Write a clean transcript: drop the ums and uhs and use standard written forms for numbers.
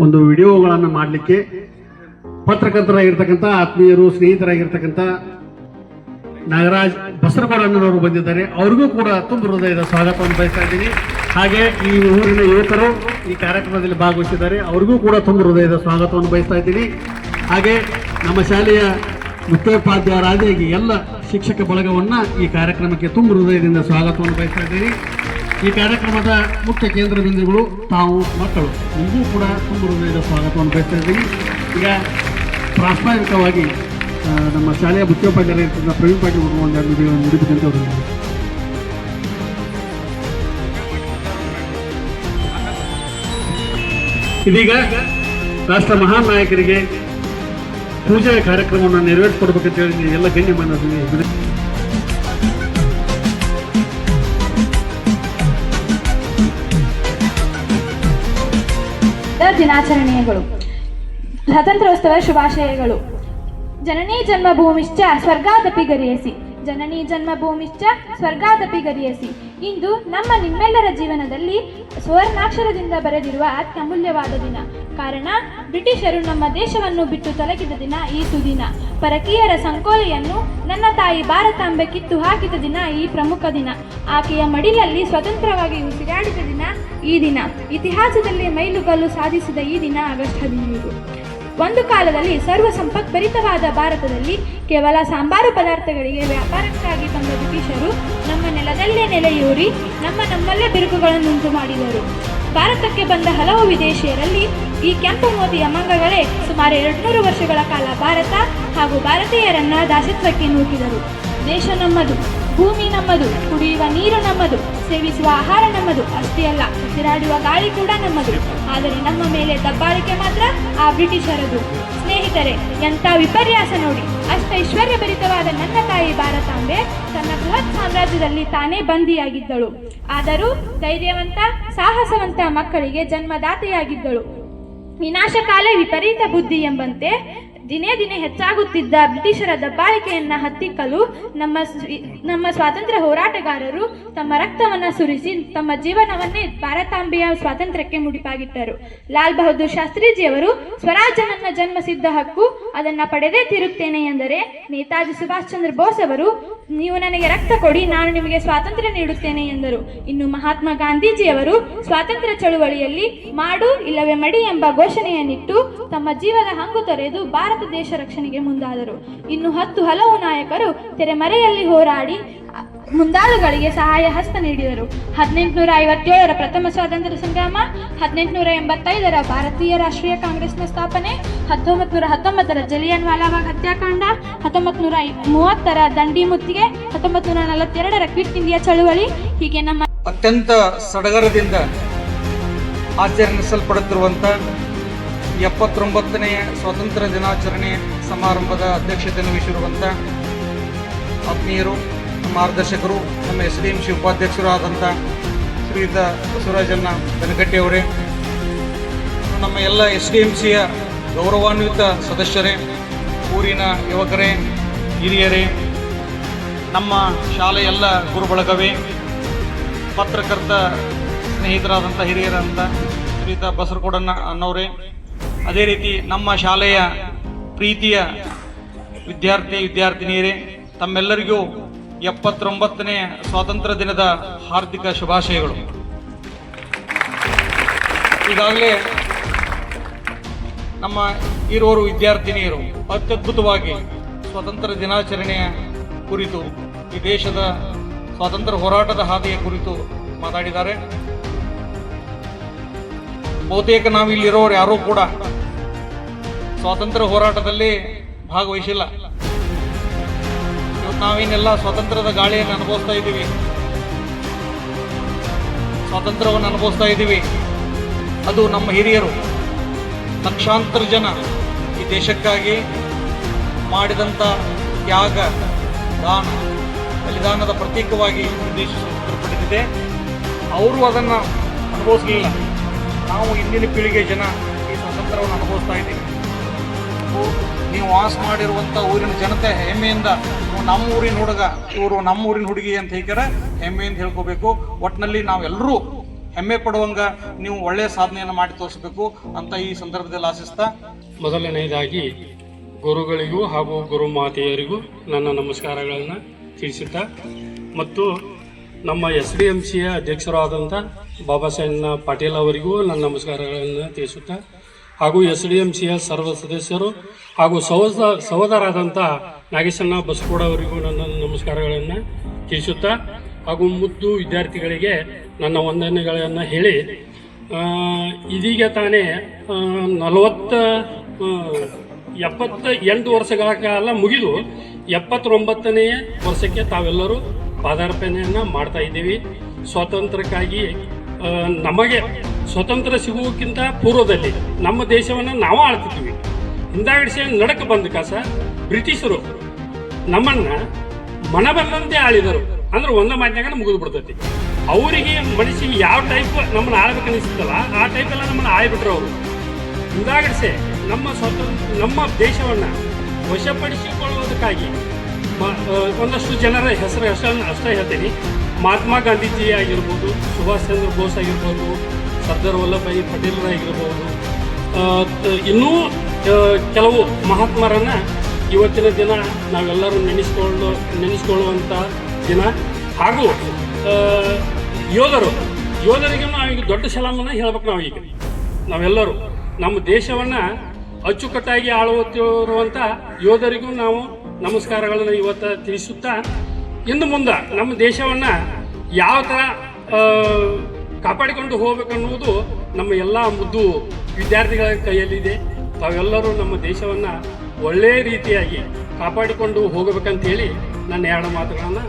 ಒಂದು ವಿಡಿಯೋಗಳನ್ನು ಮಾಡಲಿಕ್ಕೆ ಪತ್ರಕರ್ತರಾಗಿರ್ತಕ್ಕಂಥ ಆತ್ಮೀಯರು ಸ್ನೇಹಿತರಾಗಿರ್ತಕ್ಕಂಥ ನಾಗರಾಜ್ ಬಸರಗೌಡಣ್ಣನವರು ಬಂದಿದ್ದಾರೆ. ಅವ್ರಿಗೂ ಕೂಡ ತುಂಬ ಹೃದಯದ ಸ್ವಾಗತವನ್ನು ಬಯಸ್ತಾ ಇದ್ದೀನಿ. ಹಾಗೆ ಈ ಊರಿನ ಯುವಕರು ಈ ಕಾರ್ಯಕ್ರಮದಲ್ಲಿ ಭಾಗವಹಿಸಿದ್ದಾರೆ, ಅವ್ರಿಗೂ ಕೂಡ ತುಂಬ ಹೃದಯದ ಸ್ವಾಗತವನ್ನು ಬಯಸ್ತಾ ಇದ್ದೀನಿ. ಹಾಗೆ ನಮ್ಮ ಶಾಲೆಯ ಮುಖ್ಯೋಪಾಧ್ಯಾಯರಾದ ಎಲ್ಲ ಶಿಕ್ಷಕ ಬಳಗವನ್ನು ಈ ಕಾರ್ಯಕ್ರಮಕ್ಕೆ ತುಂಬ ಹೃದಯದಿಂದ ಸ್ವಾಗತವನ್ನು ಬಯಸ್ತಾ ಇದ್ದೀನಿ. ಈ ಕಾರ್ಯಕ್ರಮದ ಮುಖ್ಯ ಕೇಂದ್ರ ಬಿಂದುಗಳು ತಾವು ಮಕ್ಕಳು, ನಿಮಗೂ ಕೂಡ ತುಂಬ ಹೃದಯದ ಸ್ವಾಗತವನ್ನು ಬಯಸ್ತಾ ಇದ್ದೀನಿ. ಈಗ ಪ್ರಾಸ್ತಾವಿಕವಾಗಿ ನಮ್ಮ ಶಾಲೆಯ ಮುಖ್ಯೋಪಾಧ್ಯಾಯರಾಗಿರ್ತಕ್ಕಂಥ ಪ್ರವೀಣ್ ಪಾಟೀಲ್ ಅವರು ಒಂದು ನುಡಿಬೇಕಂತ ಅವರು. ಇದೀಗ ರಾಷ್ಟ್ರ ಮಹಾನ್ ನಾಯಕರಿಗೆ ಪೂಜಾ ಕಾರ್ಯಕ್ರಮವನ್ನು ನೆರವೇರಿಸಿಕೊಡ್ಬೇಕಂತ ಹೇಳಿ ಎಲ್ಲ ಗಣ್ಯಮಾನ್ಯರಿಗೆ ದಿನಾಚರಣೆಗಳು, ಸ್ವಾತಂತ್ರ್ಯೋತ್ಸವ ಶುಭಾಶಯಗಳು. ಜನನೀ ಜನ್ಮಭೂಮಿಶ್ಚ ಸ್ವರ್ಗಾದಪಿ ಗರಿಯಸಿ, ಜನನೀ ಜನ್ಮಭೂಮಿಶ್ಚ ಸ್ವರ್ಗಾದಪಿ ಗರಿಯಸಿ. ಇಂದು ನಮ್ಮ ನಿಮ್ಮೆಲ್ಲರ ಜೀವನದಲ್ಲಿ ಸುವರ್ಣಾಕ್ಷರದಿಂದ ಬರೆದಿರುವ ಅತ್ಯಮೂಲ್ಯವಾದ ದಿನ. ಕಾರಣ, ಬ್ರಿಟಿಷರು ನಮ್ಮ ದೇಶವನ್ನು ಬಿಟ್ಟು ತೊಲಗಿದ ದಿನ ಈ ಸುದಿನ. ಪರಕೀಯರ ಸಂಕೋಲೆಯನ್ನು ನನ್ನ ತಾಯಿ ಭಾರತಾಂಬೆ ಕಿತ್ತು ಹಾಕಿದ ದಿನ ಈ ಪ್ರಮುಖ ದಿನ. ಆಕೆಯ ಮಡಿಲಲ್ಲಿ ಸ್ವತಂತ್ರವಾಗಿ ಉಸಿರಾಡಿದ ದಿನ ಈ ದಿನ. ಇತಿಹಾಸದಲ್ಲಿ ಮೈಲುಗಲ್ಲು ಸಾಧಿಸಿದ ಈ ದಿನ ಆಗಸ್ಟ್ 15. ಒಂದು ಕಾಲದಲ್ಲಿ ಸರ್ವ ಸಂಪತ್ಭರಿತವಾದ ಭಾರತದಲ್ಲಿ ಕೇವಲ ಸಾಂಬಾರು ಪದಾರ್ಥಗಳಿಗೆ ವ್ಯಾಪಾರಕ್ಕಾಗಿ ಬಂದ ಬ್ರಿಟಿಷರು ನಮ್ಮ ನೆಲದಲ್ಲೇ ನೆಲೆಯೂರಿ ನಮ್ಮಲ್ಲೇ ಬಿರುಕುಗಳನ್ನುಂಟು ಮಾಡಿದರು. ಭಾರತಕ್ಕೆ ಬಂದ ಹಲವು ವಿದೇಶಿಯರಲ್ಲಿ ಈ ಕೆಂಪು ಮೋತಿಯ ಮಂಗಗಳೇ ಸುಮಾರು 200 ವರ್ಷಗಳ ಕಾಲ ಭಾರತ ಹಾಗೂ ಭಾರತೀಯರನ್ನ ದಾಸತ್ವಕ್ಕೆ ನೂಕಿದರು. ದೇಶ ನಮ್ಮದು, ಭೂಮಿ ನಮ್ಮದು, ಕುಡಿಯುವ ನೀರು ನಮ್ಮದು, ಸೇವಿಸುವ ಆಹಾರ ನಮ್ಮದು. ಅಷ್ಟೇ ಅಲ್ಲ, ಉಸಿರಾಡುವ ಗಾಳಿ ಕೂಡ ನಮ್ಮದು. ಆದರೆ ನಮ್ಮ ಮೇಲೆ ದಬ್ಬಾಳಿಕೆ ಮಾತ್ರ ಆ ಬ್ರಿಟಿಷರದು. ಸ್ನೇಹಿತರೆ, ಎಂಥ ವಿಪರ್ಯಾಸ ನೋಡಿ! ಅಷ್ಟ ಐಶ್ವರ್ಯಭರಿತವಾದ ನನ್ನ ತಾಯಿ ಭಾರತಾಂಬೆ ತನ್ನ ಬೃಹತ್ ಸಾಮ್ರಾಜ್ಯದಲ್ಲಿ ತಾನೇ ಬಂದಿಯಾಗಿದ್ದಳು. ಆದರೂ ಧೈರ್ಯವಂತ, ಸಾಹಸವಂತ ಮಕ್ಕಳಿಗೆ ಜನ್ಮದಾತೆಯಾಗಿದ್ದಳು. ವಿನಾಶಕಾಲೇ ವಿಪರೀತ ಬುದ್ಧಿ ಎಂಬಂತೆ ದಿನೇ ದಿನೇ ಹೆಚ್ಚಾಗುತ್ತಿದ್ದ ಬ್ರಿಟಿಷರ ದಬ್ಬಾಳಿಕೆಯನ್ನು ಹತ್ತಿಕ್ಕಲು ನಮ್ಮ ಸ್ವಾತಂತ್ರ್ಯ ಹೋರಾಟಗಾರರು ತಮ್ಮ ರಕ್ತವನ್ನು ಸುರಿಸಿ ತಮ್ಮ ಜೀವನವನ್ನೇ ಭಾರತಾಂಬೆಯ ಸ್ವಾತಂತ್ರ್ಯಕ್ಕೆ ಮುಡಿಪಾಗಿಟ್ಟರು. ಲಾಲ್ ಬಹದ್ದೂರ್ ಶಾಸ್ತ್ರೀಜಿಯವರು ಸ್ವರಾಜ್ಯ ನನ್ನ ಜನ್ಮಸಿದ್ಧ ಹಕ್ಕು, ಅದನ್ನು ಪಡೆದೇ ತಿರುತ್ತೇನೆ ಎಂದರೆ, ನೇತಾಜಿ ಸುಭಾಷ್ ಚಂದ್ರ ಬೋಸ್ ಅವರು ನೀವು ನನಗೆ ರಕ್ತ ಕೊಡಿ, ನಾನು ನಿಮಗೆ ಸ್ವಾತಂತ್ರ್ಯ ನೀಡುತ್ತೇನೆ ಎಂದರು. ಇನ್ನು ಮಹಾತ್ಮ ಗಾಂಧೀಜಿಯವರು ಸ್ವಾತಂತ್ರ್ಯ ಚಳುವಳಿಯಲ್ಲಿ ಮಾಡು ಇಲ್ಲವೇ ಮಡಿ ಎಂಬ ಘೋಷಣೆಯನ್ನಿಟ್ಟು ತಮ್ಮ ಜೀವದ ಹಂಗು ತೊರೆದು ಭಾರತ ದೇಶ ರಕ್ಷಣೆಗೆ ಮುಂದಾದರು. ಇನ್ನು ಹಲವು ನಾಯಕರು ತೆರೆಮರೆಯಲ್ಲಿ ಹೋರಾಡಿ ಮುಂದಾಳುಗಳಿಗೆ ಸಹಾಯ ಹಸ್ತ ನೀಡಿದರು. 1857ರ ಪ್ರಥಮ ಸ್ವಾತಂತ್ರ್ಯ ಸಂಗ್ರಾಮ, 1885ರ ಭಾರತೀಯ ರಾಷ್ಟ್ರೀಯ ಕಾಂಗ್ರೆಸ್ನ ಸ್ಥಾಪನೆ, 1919ರ ಜಲಿಯನ್ ವಾಲಾಬಾಗ್ ಹತ್ಯಾಕಾಂಡ, 1930ರ ದಂಡಿ ಮುತ್ತಿಗೆ, 1942ರ ಕ್ವಿಟ್ ಇಂಡಿಯಾ ಚಳುವಳಿ, ಹೀಗೆ ನಮ್ಮ ಅತ್ಯಂತ ಸಡಗರದಿಂದ ಆಚರಿಸಲ್ಪಡುತ್ತಿರುವಂಥ 79ನೇ ಸ್ವಾತಂತ್ರ್ಯ ದಿನಾಚರಣೆ ಸಮಾರಂಭದ ಅಧ್ಯಕ್ಷತೆಯನ್ನು ವಹಿಸಿರುವಂಥ ಆತ್ಮೀಯರು, ಮಾರ್ಗದರ್ಶಕರು, ನಮ್ಮ SDMC ಉಪಾಧ್ಯಕ್ಷರು ಆದಂಥ ಶ್ರೀಯುತ ಬಸವರಾಜಣ್ಣ ಬೆನಕಟ್ಟಿಯವರೇ, ನಮ್ಮ ಎಲ್ಲ SDMCಯ ಗೌರವಾನ್ವಿತ ಸದಸ್ಯರೇ, ಊರಿನ ಯುವಕರೇ, ಹಿರಿಯರೇ, ನಮ್ಮ ಶಾಲೆಯ ಎಲ್ಲ ಗುರುಬಳಗವೇ, ಪತ್ರಕರ್ತ ಸ್ನೇಹಿತರಾದಂಥ ಹಿರಿಯರಾದಂಥ ಶ್ರೀಯುತ ಬಸರಗೌಡಣ್ಣ ಅನ್ನೋರೇ, ಅದೇ ರೀತಿ ನಮ್ಮ ಶಾಲೆಯ ಪ್ರೀತಿಯ ವಿದ್ಯಾರ್ಥಿನಿಯರೇ, ತಮ್ಮೆಲ್ಲರಿಗೂ 79ನೇ ಸ್ವಾತಂತ್ರ್ಯ ದಿನದ ಹಾರ್ದಿಕ ಶುಭಾಶಯಗಳು. ಈಗಾಗಲೇ ನಮ್ಮ ಇರೋರು ವಿದ್ಯಾರ್ಥಿನಿಯರು ಅತ್ಯದ್ಭುತವಾಗಿ ಸ್ವಾತಂತ್ರ್ಯ ದಿನಾಚರಣೆಯ ಕುರಿತು, ಈ ದೇಶದ ಸ್ವಾತಂತ್ರ್ಯ ಹೋರಾಟದ ಹಾದಿಯ ಕುರಿತು ಮಾತಾಡಿದ್ದಾರೆ. ಬಹುತೇಕ ನಾವಿಲ್ಲಿರೋರು ಯಾರೂ ಕೂಡ ಸ್ವಾತಂತ್ರ್ಯ ಹೋರಾಟದಲ್ಲಿ ಭಾಗವಹಿಸಿಲ್ಲ. ಇವತ್ತು ನಾವೇನೆಲ್ಲ ಸ್ವಾತಂತ್ರ್ಯದ ಗಾಳಿಯನ್ನು ಅನುಭವಿಸ್ತಾ ಇದ್ದೀವಿ, ಸ್ವಾತಂತ್ರ್ಯವನ್ನು ಅನುಭವಿಸ್ತಾ ಇದ್ದೀವಿ. ಅದು ನಮ್ಮ ಹಿರಿಯರು ಲಕ್ಷಾಂತರ ಜನ ಈ ದೇಶಕ್ಕಾಗಿ ಮಾಡಿದಂಥ ತ್ಯಾಗ, ದಾನ, ಬಲಿದಾನದ ಪ್ರತೀಕವಾಗಿ ದೇಶ ಸ್ವತಂತ್ರ ಪಡೆದಿದೆ. ಅವರು ಅದನ್ನು ಅನುಭವಿಸಲಿಲ್ಲ. ನಾವು ಇಂದಿನ ಪೀಳಿಗೆ ಜನ ಈ ಸ್ವಾತಂತ್ರ್ಯವನ್ನು ಅನುಭವಿಸ್ತಾ ಇದ್ದೀವಿ. ನೀವು ವಾಸ ಮಾಡಿರುವಂಥ ಊರಿನ ಜನತೆ ಹೆಮ್ಮೆಯಿಂದ ನಮ್ಮ ಊರಿನ ಹುಡುಗ, ಇವರು ನಮ್ಮ ಊರಿನ ಹುಡುಗಿ ಅಂತ ಹೇಳ್ತಾರೆ, ಹೆಮ್ಮೆಯಿಂದ ಹೇಳ್ಕೋಬೇಕು. ಒಟ್ಟಿನಲ್ಲಿ ನಾವೆಲ್ಲರೂ ಹೆಮ್ಮೆ ಪಡುವಂಗ ನೀವು ಒಳ್ಳೆಯ ಸಾಧನೆಯನ್ನು ಮಾಡಿ ತೋರಿಸಬೇಕು ಅಂತ ಈ ಸಂದರ್ಭದಲ್ಲಿ ಆಶಿಸ್ತಾ, ಮೊದಲನೆಯದಾಗಿ ಗುರುಗಳಿಗೂ ಹಾಗೂ ಗುರುಮಾತೆಯರಿಗೂ ನನ್ನ ನಮಸ್ಕಾರಗಳನ್ನು ತಿಳಿಸುತ್ತಾ ಮತ್ತು ನಮ್ಮ SDMCಯ ಅಧ್ಯಕ್ಷರಾದಂಥ ಬಾಬಾ ಸಾಹೇಬ್ ಪಾಟೀಲ್ ಅವರಿಗೂ ನನ್ನ ನಮಸ್ಕಾರಗಳನ್ನು ತಿಳಿಸುತ್ತಾ ಹಾಗೂ SDMCಯ ಸರ್ವ ಸದಸ್ಯರು ಹಾಗೂ ಸಹೋದರಾದಂಥ ನಾಗೇಶಣ್ಣ ಬಸಕೋಡ ಅವರಿಗೂ ನನ್ನ ನಮಸ್ಕಾರಗಳನ್ನು ತಿಳಿಸುತ್ತಾ ಹಾಗೂ ಮುದ್ದು ವಿದ್ಯಾರ್ಥಿಗಳಿಗೆ ನನ್ನ ವಂದನೆಗಳನ್ನು ಹೇಳಿ, ಇದೀಗ ತಾನೇ 78 ವರ್ಷಗಳ ಕಾಲ ಮುಗಿದು 79ನೇ ವರ್ಷಕ್ಕೆ ತಾವೆಲ್ಲರೂ ಪಾದಾರ್ಪಣೆಯನ್ನು ಮಾಡ್ತಾ ಇದ್ದೀವಿ. ಸ್ವಾತಂತ್ರ್ಯಕ್ಕಾಗಿ ನಮಗೆ ಸ್ವತಂತ್ರ ಸಿಗುವಕ್ಕಿಂತ ಪೂರ್ವದಲ್ಲಿ ನಮ್ಮ ದೇಶವನ್ನು ನಾವು ಆಳ್ತಿದ್ವಿ. ಹಿಂದಾಗಡಿಸಿ ನಡಕ ಬಂದ ಕಾಸ ಬ್ರಿಟಿಷರು ನಮ್ಮನ್ನು ಮನಬಂದಂತೆ ಆಳಿದರು. ಅಂದ್ರೆ ಒಂದ ಮಾತಿನಾಗ ಮುಗಿದು ಬಿಡ್ತೈತಿ. ಅವರಿಗೆ ಮನುಷ್ಯಗೆ ಯಾವ ಟೈಪ್ ನಮ್ಮನ್ನು ಆಳ್ಬೇಕು ಅನಿಸುತ್ತಲ್ಲ ಆ ಟೈಪೆಲ್ಲ ನಮ್ಮನ್ನು ಆಳ್ಬಿಟ್ರು ಅವರು. ಹಿಂದಾಗಡಿಸಿ ನಮ್ಮ ದೇಶವನ್ನು ವಶಪಡಿಸಿಕೊಳ್ಳುವುದಕ್ಕಾಗಿ ಒಂದಷ್ಟು ಜನರ ಹೆಸರನ್ನು ಅಷ್ಟೇ ಹೇಳ್ತೀನಿ. ಮಹಾತ್ಮ ಗಾಂಧೀಜಿ ಆಗಿರ್ಬೋದು, ಸುಭಾಷ್ ಚಂದ್ರ ಬೋಸ್ ಆಗಿರ್ಬೋದು, ಸರ್ದಾರ್ ವಲ್ಲಭಭಾಯಿ ಪಟೇಲರಾಗಿರ್ಬೋದು, ಇನ್ನೂ ಕೆಲವು ಮಹಾತ್ಮರನ್ನು ಇವತ್ತಿನ ದಿನ ನಾವೆಲ್ಲರೂ ನೆನೆಸ್ಕೊಳ್ಳುವಂಥ ದಿನ. ಹಾಗೂ ಯೋಧರಿಗೂ ನಾವೀಗ ದೊಡ್ಡ ಸಲಾಮನ್ನು ಹೇಳ್ಬೇಕು. ನಾವೆಲ್ಲರೂ ನಮ್ಮ ದೇಶವನ್ನು ಅಚ್ಚುಕಟ್ಟಾಗಿ ಆಳುತ್ತಿರುವಂಥ ಯೋಧರಿಗೂ ನಾವು ನಮಸ್ಕಾರಗಳನ್ನು ಇವತ್ತು ತಿಳಿಸುತ್ತಾ, ಇನ್ನು ಮುಂದೆ ನಮ್ಮ ದೇಶವನ್ನು ಯಾವ ಥರ ಕಾಪಾಡಿಕೊಂಡು ಹೋಗ್ಬೇಕನ್ನುವುದು ನಮ್ಮ ಎಲ್ಲ ಮುದ್ದು ವಿದ್ಯಾರ್ಥಿಗಳ ಕೈಯಲ್ಲಿದೆ. ತಾವೆಲ್ಲರೂ ನಮ್ಮ ದೇಶವನ್ನು ಒಳ್ಳೆಯ ರೀತಿಯಾಗಿ ಕಾಪಾಡಿಕೊಂಡು ಹೋಗಬೇಕಂತೇಳಿ ನನ್ನ ಎರಡು ಮಾತುಗಳನ್ನು